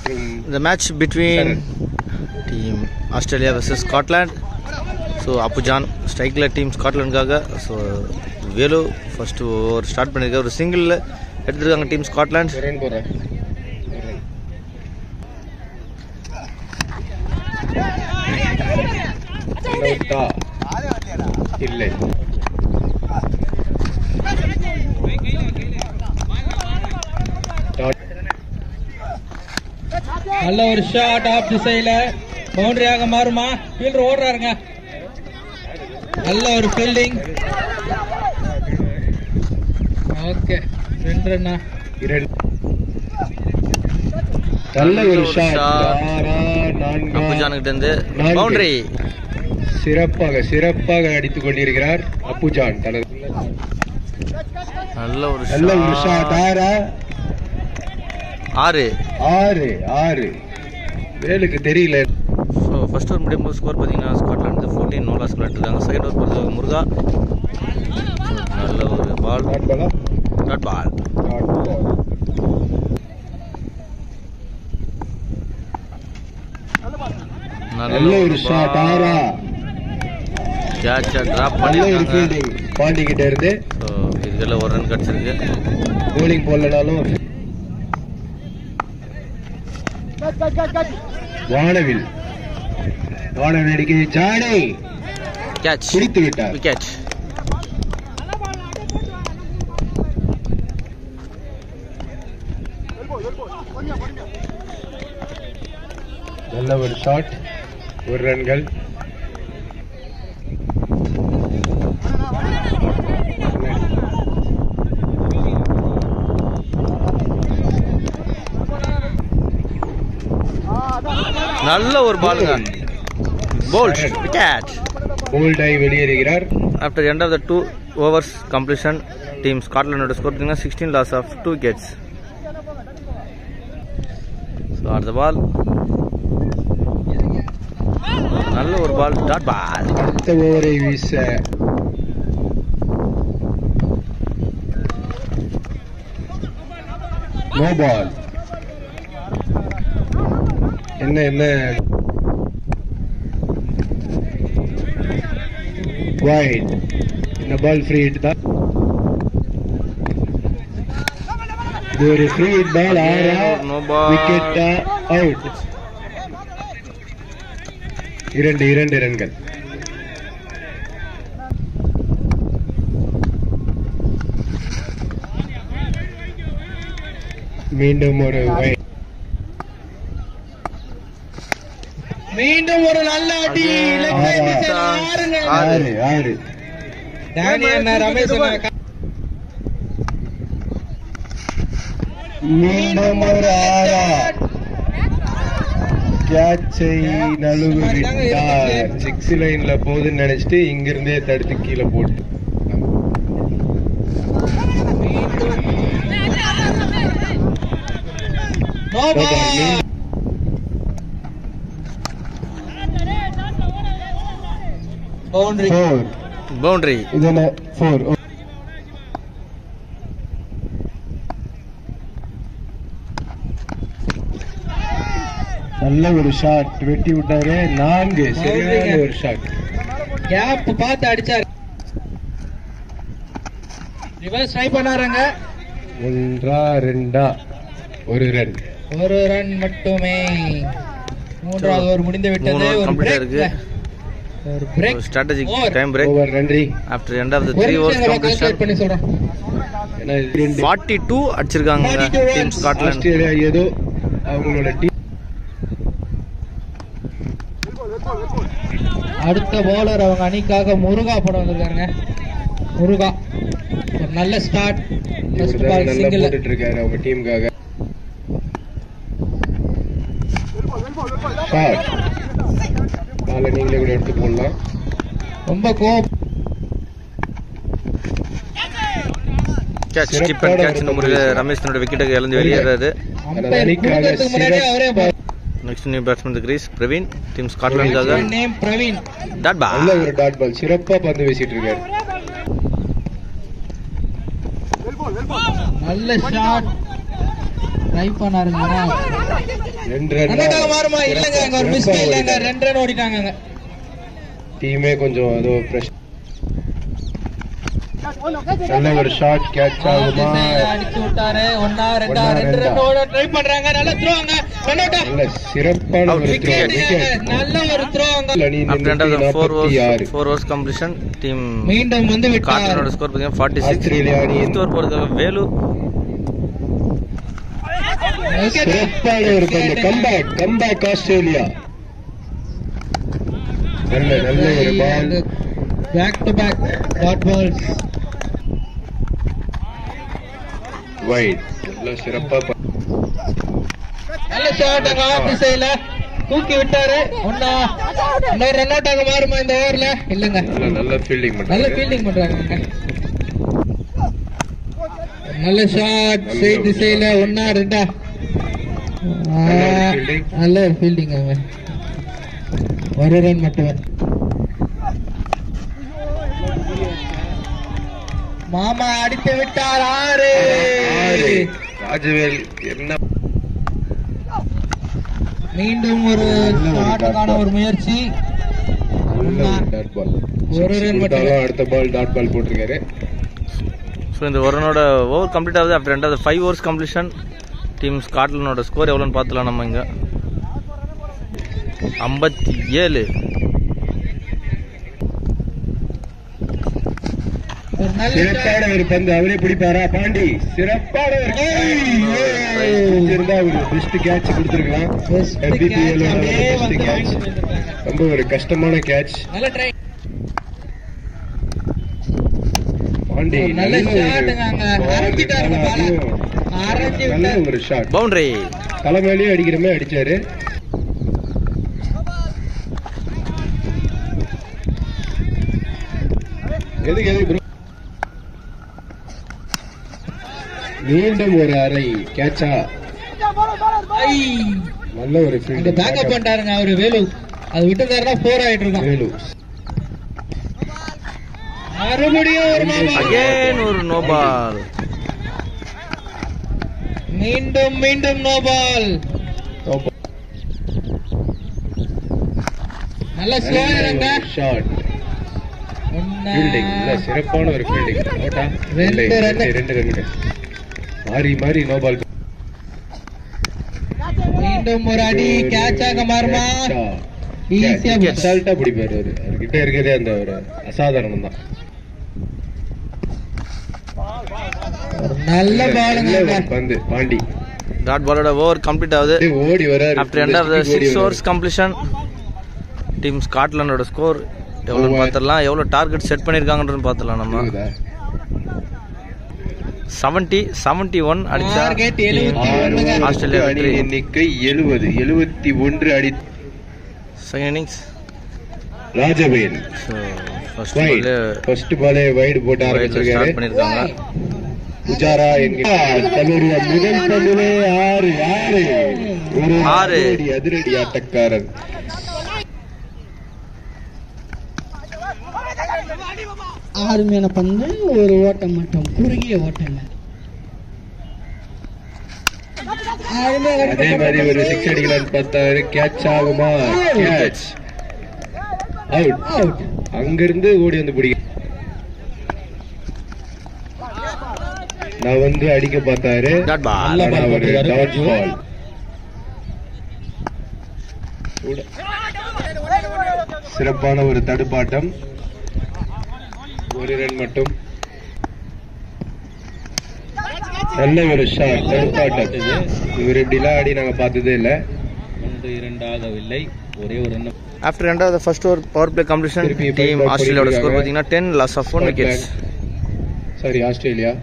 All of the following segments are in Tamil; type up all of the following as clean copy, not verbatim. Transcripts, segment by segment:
the match between team Australia versus Scotland. So Apujan strikeல team Scotland காக so Velu first over start பண்ணிருக்காரு. ஒரு single எடுத்துருக்காங்க team Scotland. இல்லை நல்ல ஒரு ஷாட் ஆஃப் திசையில பவுண்டரியாக மாறுமா? ஃபீல்டர் ஓடுறாருங்க. நல்ல ஒரு ஃபீல்டிங். ஓகே 2 ரன்னா. நல்ல ஒரு ஷாட் அப்புஜானுக்கிட்ட இருந்து பவுண்டரி. சிறப்பாக அடித்துக் கொண்டிருக்கிறார் அப்புஜான். நல்ல ஒரு ஷாட். 6 வேலுக்கு தெரியல. ஸோ ஃபர்ஸ்ட் ஓவர் முடியும் போது ஸ்கோர் பார்த்தீங்கன்னா ஸ்காட்லாந்து 14 நோ லாஸ் விளையாட்டுருக்காங்க. செகண்ட் ஓவர் பொறுத்தவரை முருகா நல்ல ஒரு பால். Dot ball. நல்ல ஒரு ஷாட். கேட்சை டிராப் பண்ணிருக்காங்க பாண்டி கிட்ட இருந்து. ஸோ இதுல ஒரு ரன் கிடைச்சிருக்கு. போலிங் போடலனாலும் வானவில் அடிக்க ஜானி கேட்ச் பிடித்து விட்டார். விக்கெட். நல்ல ஒரு ஷாட். 1 ரன்கள். நல்ல ஒரு பாலுங்க. Bowled wicket. போல்டாய் வெளியேறுகிறார். After end of the 2 overs completion team ஸ்காட்லாண்டோட ஸ்கோர் பார்த்தீங்கன்னா 16 loss of 2 wickets. ஸோ அடுத்த பால் நல்ல ஒரு பால். Dot ball. அடுத்த ஓவரை வீச நோ பால். என்ன வைட். இந்த பால் ஃப்ரீ ஹிட் தான். இது ஒரு free hit ball. Wicket out. 2 ரன்கள். மீண்டும் ஒரு நல்ல அடி. மீண்டும் ஒரு 6. கேட்சை நழுவு விட்டார். 6 லைன்ல போகுதுன்னு நினைச்சிட்டு இங்கிருந்தே தடுத்து கீழே போட்டு பவுண்டரி. இதுல 4. நல்ல ஒரு ஷாட் வெட்டி விட்டாரு. 4 சரியான ஒரு ஷாட். கேப் பார்த்து அடிச்சாரு. ரிவர்ஸ் ட்ரை பண்ணாருங்க. 1 2 1 ரன். 1 ரன் மட்டுமே. மூன்றாவது ஓவர் முடிந்து விட்டது. ஒரு பிரேக். ஒரு break. Strategic time break. Over. நன்றி. After end of the 3 overs completion பண்ணி சொல்றேன். 42 அடிச்சிருக்காங்க டீம் ஸ்காட்லாந்து. ஆஸ்திரேலியா ஏதோ அவங்களோட டீம். அடுத்த பவுலர் அவங்க அணிக்காக முருகா போட வந்திருக்காங்க. முருகா ஒரு நல்ல ஸ்டார்ட். ஃபர்ஸ்ட் பால் சிங்கிள் போட்டுட்டு இருக்காரு அவங்க டீமுக்காக. ஷாட். பால் நீங்களே கூட எடுத்து போடலாம். ரொம்ப கோப். Catch skip and catch. இந்த முறையில் ரமேஷ் தன்னோட விக்கெட்டுக்கு இழந்து வெளியேறாரு. Next new batsman crease Praveen team ஸ்காட்லாந்துக்காக. நேம் பிரவீன். Dot ball. நல்ல ஒரு டாட் பால். சிறப்பா பந்து வீசிட்டு இருக்காரு. நல்ல ஷாட். ட்ரை பண்ணாருங்க. ரெண்டு ரன் ரன்னுக்காக மாறுமா? இல்லங்க, அங்க ஒரு மிஸ் இல்லங்க, 2 ரன் ஓடிட்டாங்க. டீமே கொஞ்சம் ஏதோ பிரஷர். நல்ல ஒரு ஷாட் கேட்ச் ஆகுமா? அடிச்சு விட்டாரு. 1 2 ரன் ஓட ட்ரை பண்றாங்க. நல்ல த்ரோங்க. நல்ல சிறப்பான ஒரு விக்கெட். நல்ல ஒரு த்ரோங்க. After 4 overs completion team மீண்டும் வந்து விட்டார். கார்லனோட ஸ்கோர் பாத்தீங்கன்னா 46. ஆஸ்திரேலியா அணி ஸ்கோர் போறதுக்காக வேலு சிறப்பான ஒரு பந்து. Comeback Australia. நல்ல ஒரு ball. Back to back dot balls. Wide. நல்ல சிறப்பா நல்ல ஷாட் அங்க ஆஃப் திசையில தூக்கி விட்டாரு. இன்னொரு ரன் அவுட் ஆக மாறுமா இந்த ஓவர்ல? இல்லங்க, நல்ல ஃபீல்டிங் பண்றாங்க. நல்ல ஷாட் சைட் திசையில 1 2. நல்ல ஃபீல்டிங். அவங்க ஒரு ரன் மட்டுமே. மாமா அடித்து விட்டார். 6. ராஜவேல் என்ன மீண்டும் ஒரு ஷாட்டுக்கான ஒரு முயற்சி. ஒரு ரன் மட்டும். அடுத்த பால் டாட் பால் போட்டிருக்காரு. ஸோ இந்த ஒரு ரனோட ஓவர் கம்ப்ளீட் ஆகுது. அப்புறம் ரெண்டாவது 5 overs கம்ப்ளீஷன் டீம் ஸ்காட்லாண்டோட ஸ்கோர் எவ்வளோன்னு பார்த்துலாம் நம்ம இங்கே. 57. சிறப்பான ஒரு பந்து. அவரே பிடிப்பாரா பாண்டி? சிறப்பான ஒரு பெஸ்ட் கேட்ச் கொடுத்திருக்கலாம். ரொம்ப ஒரு கஷ்டமான கேட்ச். பாண்டி நல்ல ஒரு ஷாட். பவுண்டரி. தலைமையிலேயே அடிக்கிற மாதிரி அடிச்சாரு. எதுக்கு மீண்டும் ஒரு அரை கேட்சா. நல்ல ஒரு பேக்கப் பண்ணிட்டாருங்க அவரு வேலு. அது விட்டுதாருன்னா 4 ஆயிட்டு இருக்கும். வேலு மறுபடியும் ஒரு நோ பால். மீண்டும் நோ பால். நல்ல ஸ்லோயர்ங்க ஷாட். ஃபீல்டிங் நல்ல சிறப்பான ஒரு ஃபீல்டிங். 2 ரன். மாறி நோ பால். மீண்டும் ஒரு அடி. கேட்ச் ஆக மாறுமா? ஈஸியா அசால்ட்டா பிடிப்பாரு. அவர்கிட்ட இருக்கிறதே அந்த ஒரு அசாதாரணம் தான். நல்ல பாலுங்க பந்து. பாண்டி டாட் பாலோட ஓவர் கம்ப்ளீட் ஆகுது. ஓடி வராரு. After end of the 6 overs completion team ஸ்காட்லாண்டோட ஸ்கோர் எவ்வளவு பார்த்தறலாம். எவ்வளவு டார்கெட் செட் பண்ணிருக்காங்கன்றத பார்த்தறலாம். நம்ம 71 அடிச்சா ஆஸ்திரேலியா வெற்றி. எண்ணிக்கை 71 அடி. செகண்ட் இன்னிங்ஸ் ராஜவேல் ஃபர்ஸ்ட் பாலே வைட் போட்டு ஆரம்பிச்சிருக்காரு. பண்ணிருக்காங்க. புஜாரா தன்னுடைய முதல் பந்திலே 6 அதிரடி ஆட்டக்காரன். ஆறுமையான பந்து. ஒரு ஓட்டம் மட்டும், குறுகிய ஓட்டம். அதே மாதிரி ஒரு 6 அடிக்கலான்னு பார்த்தாரு. கேட்ச் ஆகுமா? Catch out. அங்கிருந்து ஓடி வந்து பிடிக்க நான் வந்து அடிக்க பார்த்தாரு. ஒரு டாட் பால். சிறப்பான ஒரு தடுப்பாட்டம். ஒரு ரன் மட்டும். நல்ல ஒரு ஷாட். தடுப்பாட்டம். இவர் இப்படிலாம் ஆடி நாங்க பார்த்ததே இல்ல. 1-2 ஆகவில்லை. ஒரே ஒரு run. After end of the first over power play completion team ஆஸ்திரேலியாவோட ஸ்கோர் பாத்தீங்கன்னா 10 loss of 1 wickets. Sorry Australia.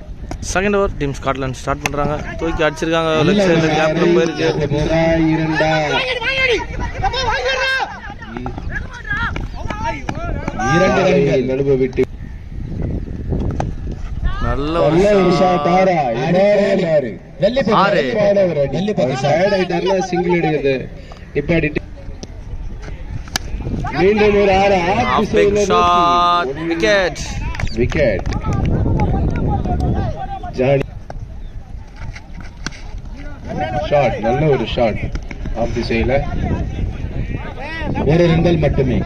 Second over team Scotland start பண்றாங்க. தூக்கி அடிச்சிருக்காங்க. லெஃப்ட் சைடுல கேப்ல போயிருக்கு. நடுவு விட்டு நல்ல ஒரு ஷாட். 6 சிங்கிள் எடுக்குது. நிப்பாடிட்டு மீண்டும் ஒரு 6 விக்கெட். ஜானி ஷாட், நல்ல ஒரு ஷாட் ஆஃப் திசையில. ஒரு ரன்கள் மட்டுமே.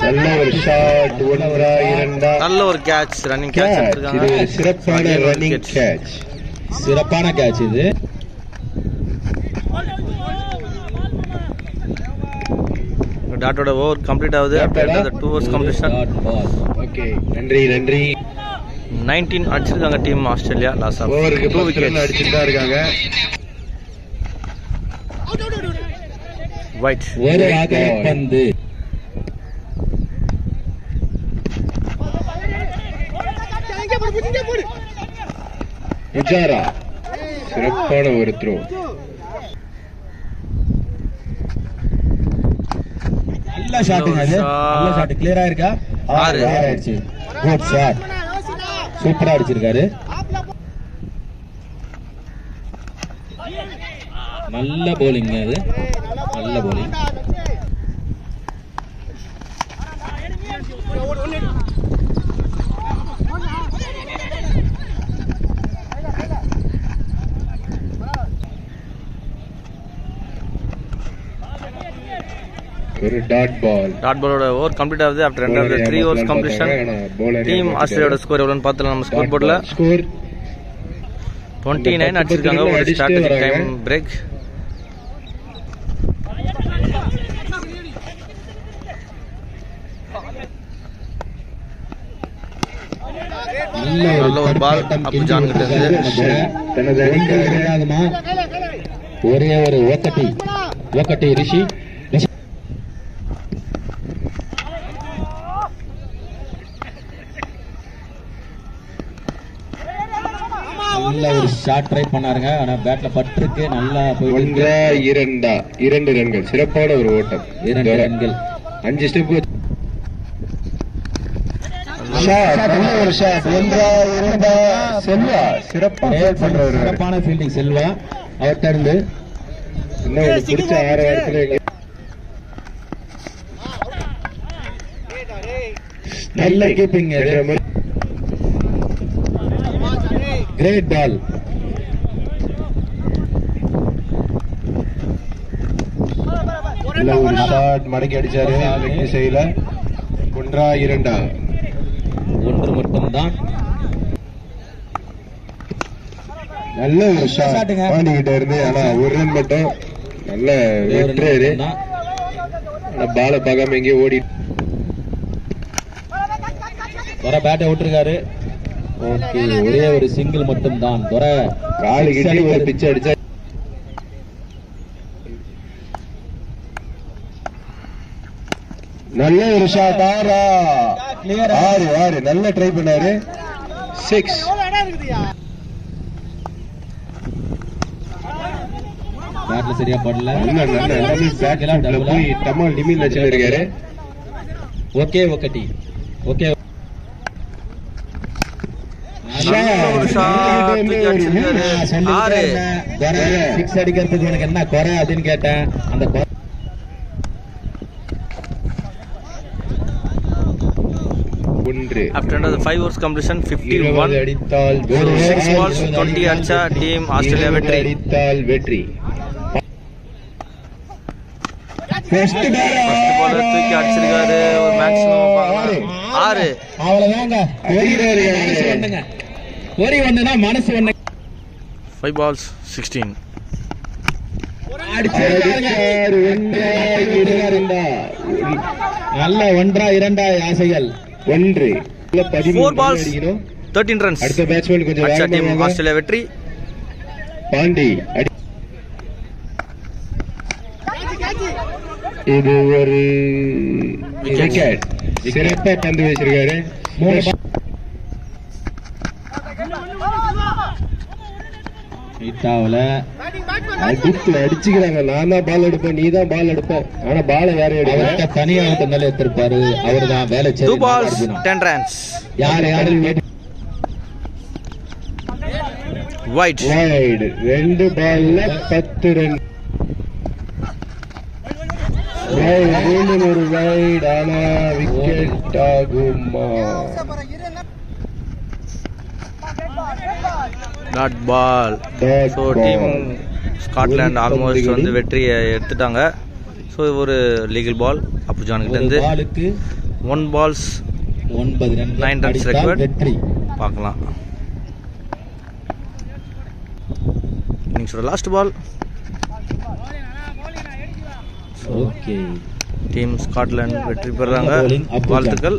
நல்ல ஒரு ஷாட். 1-2. நல்ல ஒரு கேட்ச், ரன்னிங் கேட்ச் எடுத்திருக்காங்க. இது சிறப்பான ரன்னிங் கேட்ச். சிறப்பான கேட்ச் இது. டாட்டோட ஓவர் கம்ப்ளீட் ஆகுது. After the 2 overs completion. Okay, நன்றி நன்றி. 19 அடிச்சிருக்காங்க டீம் ஆஸ்திரேலியா. லாஸ் ஆஃப் ஓவருக்கு 2 10 ரன் wickets. அடிச்சிட்டு தான் இருக்காங்க. White. ஒரு அகல பந்து. புஜாரா சிறப்பான ஒரு த்ரோ. நல்ல ஷாட்டுங்க அது. நல்ல ஷாட். கிளியரா இருக்கா? ஆயிடுச்சு. Good shot. சூப்பரா அடிச்சிருக்காரு. நல்ல bowling அது. நல்ல bowling. ஒரு டாட் பால். டாட் பாலோட ஓவர் கம்ப்ளீட் ஆகுது. After end of the 3 overs completion. Team ஆஸ்திரேலியாவோட ஸ்கோர் எவ்வளவுன்னு பார்த்தலாம் நம்ம ஸ்கோர் போர்டுல. ஸ்கோர் 29 அடிச்சிருக்காங்க. ஒரு ஸ்ட்ராட்டஜிக் டைம் பிரேக். நல்ல ஒரு பால் அப்பு ஜான் கிட்ட இருந்து. ஒரே ஒரு ஒக்கட்டி ரிஷி. நல்ல ஒரு ஷாட் ட்ரை பண்ணாருங்க. ஆனா பேட்ல பட்டிருக்கு. நல்லா போயிட்டு 2 ரன்கள். சிறப்பான ஒரு ஓட்டம். 2 ரன்கள். 5 ஸ்டெப். செல்வா சிறப்பான ஃபீல்டிங். செல்வா அவர்கிட்ட இருந்து இன்னும் ஒரு பிடிச்ச 6 இடத்துல நல்ல கீப்பிங். கிரேட் பால். நல்ல ஒரு ஷாட் மடக்கி அடிச்சாரு லெக் திசையில. 1-2. 1 மட்டும்தான். நல்ல ஒரு ஷாட் பாண்டிகிட்ட இருந்து. ஆனா ஒரு ரன் மட்டும். நல்ல வெற்றாரு. ஆனா பால பார்க்காம எங்கேயும் ஓடி வர பேட்டை விட்டுருக்காரு. ஓகே, ஒரே ஒரு சிங்கிள் மட்டும் தான். காலு கிட்டி ஒரு பிச்சை அடிச்சா. நல்ல ஒரு ஷாட். 6 நல்ல ட்ரை பண்ணாரு. 6. பேட்ல சரியா படல. எல்லாமே பேட்ல போய் டமால் டிமில் வச்சிருக்காரு. ஓகே ஒக்கட்டி. ஓகே சிக்ஸ் அடிக்கிறதுக்கு உனக்கு என்ன குறை அப்படின்னு கேட்டேன். அந்த After the 5 overs completion 51 அடித்தால் 6 balls 20 அடிச்சா டீம் ஆஸ்திரேலியா வெற்றி. அடித்தால் வெற்றி. ஃபர்ஸ்ட் பால் தூக்கி அடிச்சிருக்காரு. ஒரு மேக்ஸிமம் 6. அவ்வளவுதாங்க. ஒரே ஒண்ணுனா மனசு ஒண்ணு. 5 balls 16. நல்ல 1-2 ஆசைகள். 4 balls 13 runs. அடுத்த பேட்ஸ்மேன் கொஞ்சம் அச்சா டீம் வேகமா ஆஸ்திரேலியா வெற்றி. பாண்டி. இது ஒரு விக்கெட். சிறப்பா பந்து வீசிருக்காரு. அடிச்சுக்கிறாங்க. நான் தான் பால் எடுப்பேன், நீ தான் பால் எடுப்ப. ஆனா பால யாரும் எடுக்க தனியா மேல எடுத்திருப்பாரு. அவரு தான் வேலை 2 balls 10 runs. யாரு White. 2 பால்ல 10 ரன். ஒரு வைட். ஆனா விக்கெட் ஆகுமா? Dot ball. So team Scotland almost வந்து வெற்றியை எடுத்துட்டாங்க. ஸோ ஒரு லீகல் பால் அப்புஜான்கிட்டேருந்து 1 balls 9 runs ரெக்கார்ட் பார்க்கலாம். இன்னிங்ஸோட last ball. Okay team Scotland வெற்றி பெறாங்க. வாழ்த்துக்கள்.